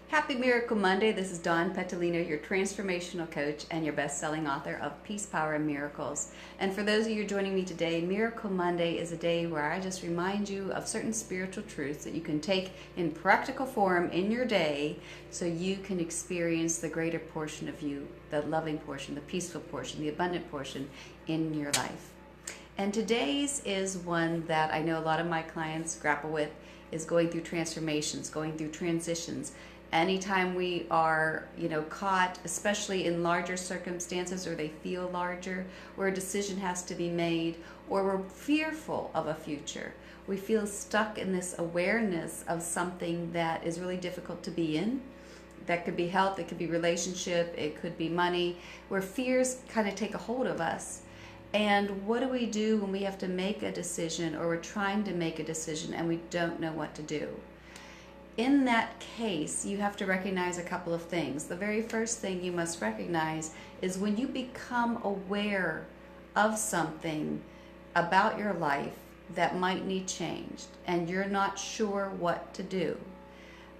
Happy Miracle Monday. This is Dawn Petalino, your transformational coach and your best-selling author of Peace, Power, and Miracles. And for those of you joining me today, Miracle Monday is a day where I just remind you of certain spiritual truths that you can take in practical form in your day so you can experience the greater portion of you, the loving portion, the peaceful portion, the abundant portion in your life. And today's is one that I know a lot of my clients grapple with, is going through transformations, going through transitions. Anytime we are, caught, especially in larger circumstances, or they feel larger, where a decision has to be made, or we're fearful of a future, we feel stuck in this awareness of something that is really difficult to be in. That could be health, it could be relationship, it could be money, where fears kind of take a hold of us. And what do we do when we have to make a decision, or we're trying to make a decision and we don't know what to do? In that case, you have to recognize a couple of things. The very first thing you must recognize is when you become aware of something about your life that might need changed and you're not sure what to do,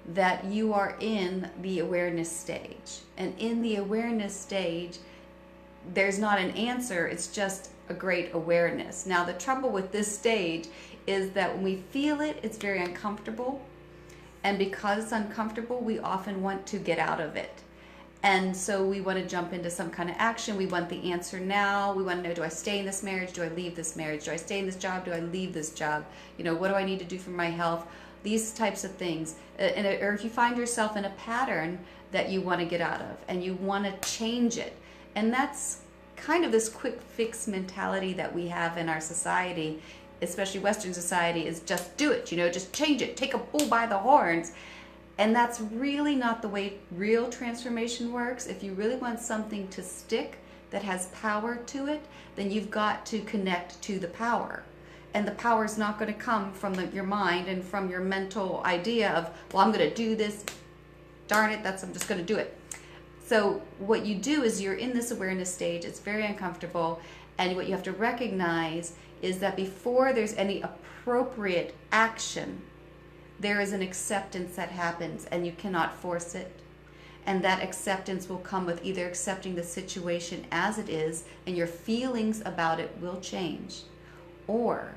that you are in the awareness stage. And in the awareness stage, there's not an answer, it's just a great awareness. Now, the trouble with this stage is that when we feel it, it's very uncomfortable. And because it's uncomfortable, we often want to get out of it. And so we want to jump into some kind of action. We want the answer now. We want to know, do I stay in this marriage? Do I leave this marriage? Do I stay in this job? Do I leave this job? What do I need to do for my health? These types of things. Or if you find yourself in a pattern that you want to get out of and you want to change it. And that's kind of this quick fix mentality that we have in our society, especially Western society, is just do it, just change it, take a bull by the horns. And that's really not the way real transformation works. If you really want something to stick that has power to it, then you've got to connect to the power. And the power is not going to come from your mind and from your mental idea of, well, I'm going to do this, darn it, I'm just going to do it. So what you do is you're in this awareness stage, it's very uncomfortable, and what you have to recognize is that before there's any appropriate action, there is an acceptance that happens, and you cannot force it. And that acceptance will come with either accepting the situation as it is, and your feelings about it will change, or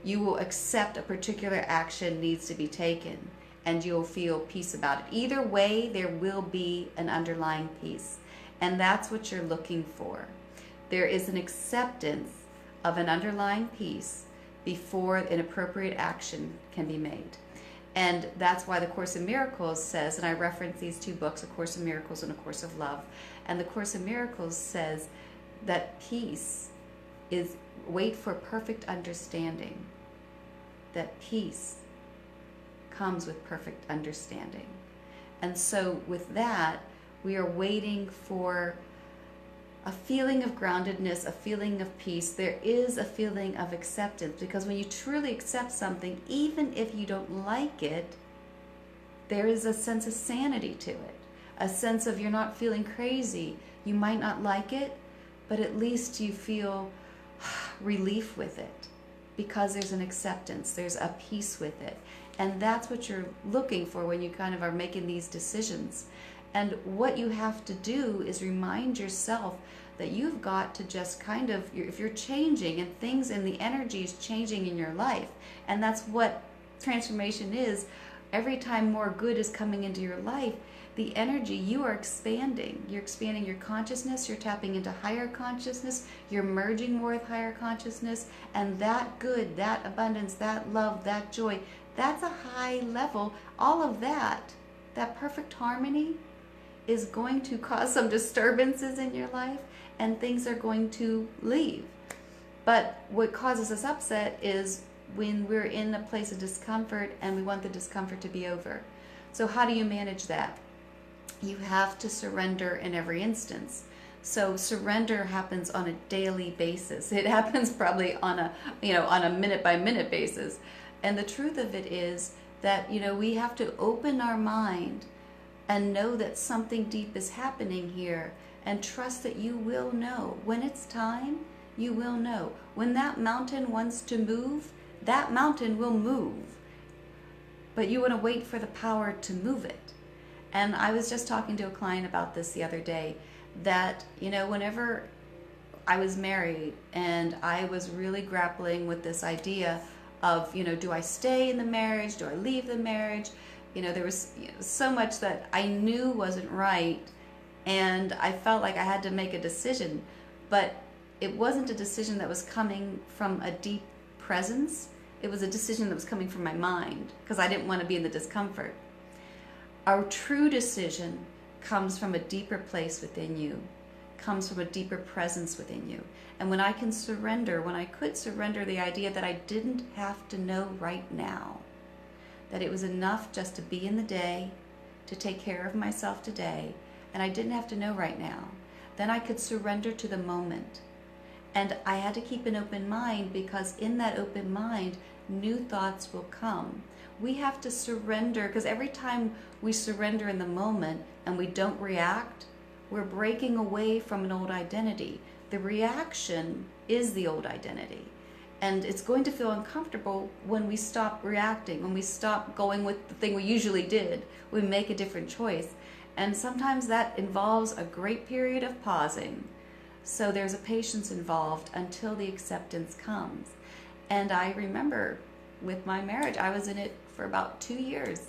you will accept a particular action needs to be taken, and you'll feel peace about it. Either way, there will be an underlying peace, and that's what you're looking for. There is an acceptance of an underlying peace before an appropriate action can be made. And that's why the Course in Miracles says, and I reference these two books, A Course in Miracles and A Course of Love, and the Course in Miracles says that peace is wait for perfect understanding. That peace comes with perfect understanding. And so with that, we are waiting for a feeling of groundedness, a feeling of peace. There is a feeling of acceptance, because when you truly accept something, even if you don't like it, there is a sense of sanity to it, a sense of you're not feeling crazy. You might not like it, but at least you feel relief with it, because there's an acceptance, there's a peace with it. And that's what you're looking for when you kind of are making these decisions. And what you have to do is remind yourself that you've got to just kind of, if you're changing and things and the energy is changing in your life, and that's what transformation is, every time more good is coming into your life, the energy, you are expanding. You're expanding your consciousness, you're tapping into higher consciousness, you're merging more with higher consciousness, and that good, that abundance, that love, that joy, that's a high level. All of that perfect harmony is going to cause some disturbances in your life, and things are going to leave. But what causes us upset is when we're in a place of discomfort and we want the discomfort to be over. So how do you manage that? You have to surrender in every instance. So surrender happens on a daily basis. It happens probably on a minute by minute basis. And the truth of it is that, we have to open our mind and know that something deep is happening here, and trust that you will know. When it's time, you will know. When that mountain wants to move, that mountain will move. But you want to wait for the power to move it. And I was just talking to a client about this the other day, that, whenever I was married and I was really grappling with this idea of, do I stay in the marriage? Do I leave the marriage? There was so much that I knew wasn't right, and I felt like I had to make a decision, but it wasn't a decision that was coming from a deep presence. It was a decision that was coming from my mind, because I didn't want to be in the discomfort. Our true decision comes from a deeper place within you, comes from a deeper presence within you. And when I could surrender the idea that I didn't have to know right now, that it was enough just to be in the day, to take care of myself today, and I didn't have to know right now, then I could surrender to the moment. And I had to keep an open mind, because in that open mind, new thoughts will come. We have to surrender, because every time we surrender in the moment and we don't react, we're breaking away from an old identity. The reaction is the old identity. And it's going to feel uncomfortable when we stop reacting, when we stop going with the thing we usually did. We make a different choice. And sometimes that involves a great period of pausing. So there's a patience involved until the acceptance comes. And I remember with my marriage, I was in it for about 2 years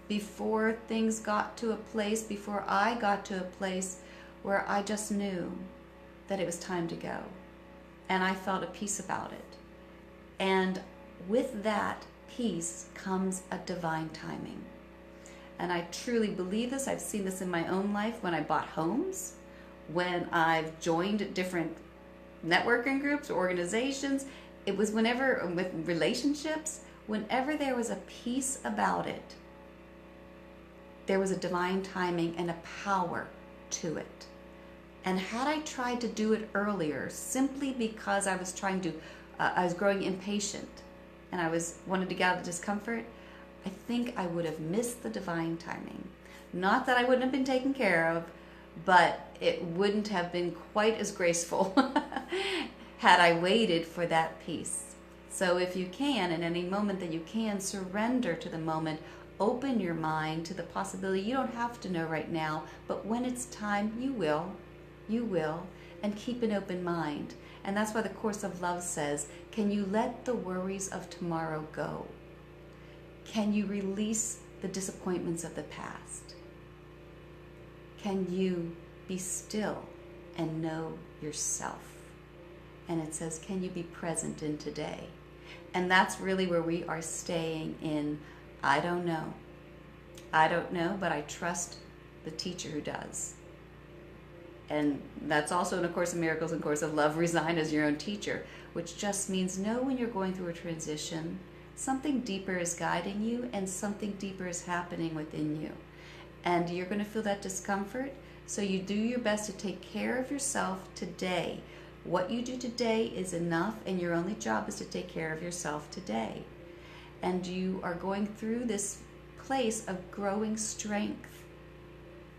before things got to a place, before I got to a place where I just knew that it was time to go. And I felt a peace about it. And with that peace comes a divine timing. And I truly believe this. I've seen this in my own life when I bought homes, when I've joined different networking groups or organizations. It was whenever, with relationships, whenever there was a peace about it, there was a divine timing and a power to it. And had I tried to do it earlier, simply because I was I was growing impatient and I wanted to get out of the discomfort, I think I would have missed the divine timing. Not that I wouldn't have been taken care of, but it wouldn't have been quite as graceful had I waited for that peace. So if you can, in any moment that you can, surrender to the moment. Open your mind to the possibility. You don't have to know right now, but when it's time, you will. You will. And keep an open mind. And that's why the Course of Love says, can you let the worries of tomorrow go? Can you release the disappointments of the past? Can you be still and know yourself? And it says, can you be present in today? And that's really where we are staying in, I don't know. I don't know, but I trust the teacher who does. And that's also in A Course in Miracles and Course of Love, resign as your own teacher, which just means know when you're going through a transition, something deeper is guiding you and something deeper is happening within you. And you're going to feel that discomfort, so you do your best to take care of yourself today. What you do today is enough, and your only job is to take care of yourself today. And you are going through this place of growing strength,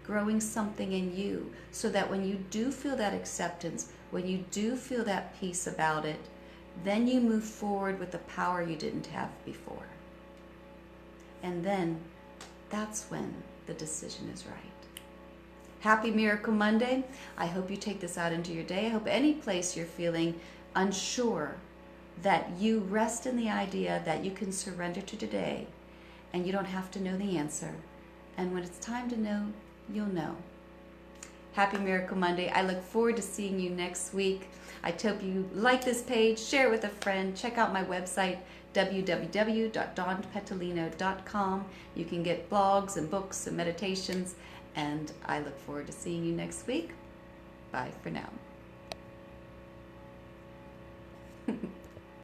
growing something in you, so that when you do feel that acceptance, when you do feel that peace about it, then you move forward with the power you didn't have before. And then that's when the decision is right. Happy Miracle Monday. I hope you take this out into your day. I hope any place you're feeling unsure, that you rest in the idea that you can surrender to today and you don't have to know the answer. And when it's time to know, you'll know. Happy Miracle Monday. I look forward to seeing you next week. I hope you like this page, share it with a friend. Check out my website, www.dawnpetalino.com. You can get blogs and books and meditations, and I look forward to seeing you next week. Bye for now.